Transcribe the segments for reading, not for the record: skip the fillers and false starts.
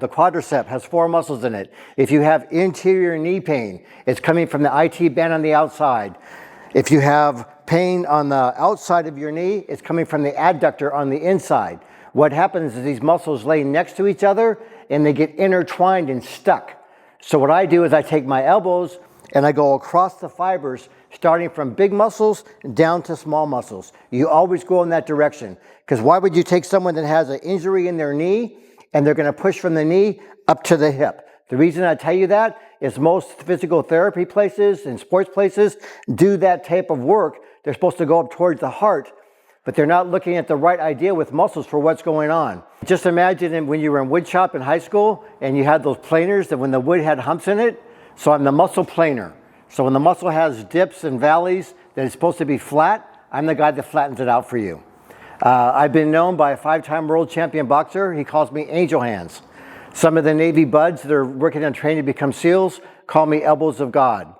The quadricep has 4 muscles in it. If you have interior knee pain, it's coming from the IT band on the outside. If you have pain on the outside of your knee, it's coming from the adductor on the inside. What happens is these muscles lay next to each other and they get intertwined and stuck. So what I do is I take my elbows and I go across the fibers, starting from big muscles down to small muscles. You always go in that direction. Because why would you take someone that has an injury in their knee and they're going to push from the knee up to the hip? The reason I tell you that is most physical therapy places and sports places do that type of work. They're supposed to go up towards the heart, but they're not looking at the right idea with muscles for what's going on. Just imagine when you were in wood shop in high school and you had those planers that when the wood had humps in it. So I'm the muscle planer. So when the muscle has dips and valleys that is supposed to be flat, I'm the guy that flattens it out for you. I've been known by a 5-time world champion boxer. He calls me angel hands. Some of the Navy buds that are working on training to become SEALs call me elbows of God.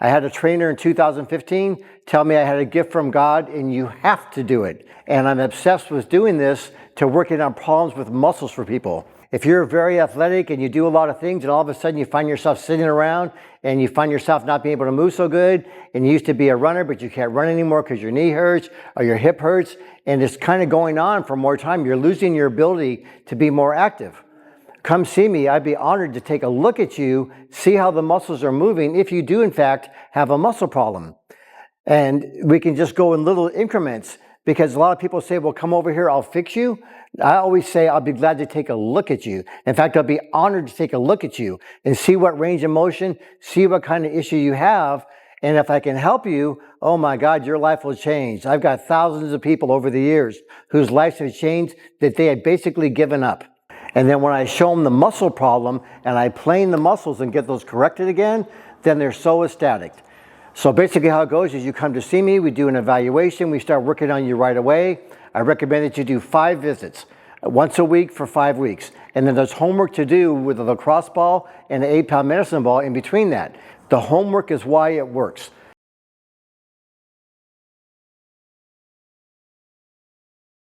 I had a trainer in 2015 tell me I had a gift from God and you have to do it. And I'm obsessed with doing this to working on problems with muscles for people. If you're very athletic and you do a lot of things and all of a sudden you find yourself sitting around and you find yourself not being able to move so good, and you used to be a runner but you can't run anymore because your knee hurts or your hip hurts, and it's kind of going on for more time, you're losing your ability to be more active. Come see me. I'd be honored to take a look at you, see how the muscles are moving if you do in fact have a muscle problem. And we can just go in little increments, because a lot of people say, well, come over here, I'll fix you. I always say, I'll be glad to take a look at you. In fact, I'll be honored to take a look at you and see what range of motion, see what kind of issue you have. And if I can help you, oh my God, your life will change. I've got thousands of people over the years whose lives have changed that they had basically given up. And then when I show them the muscle problem and I plane the muscles and get those corrected again, then they're so ecstatic. So basically how it goes is you come to see me, we do an evaluation, we start working on you right away. I recommend that you do 5 visits, once a week for 5 weeks. And then there's homework to do with a lacrosse ball and an 8-pound medicine ball in between that. The homework is why it works.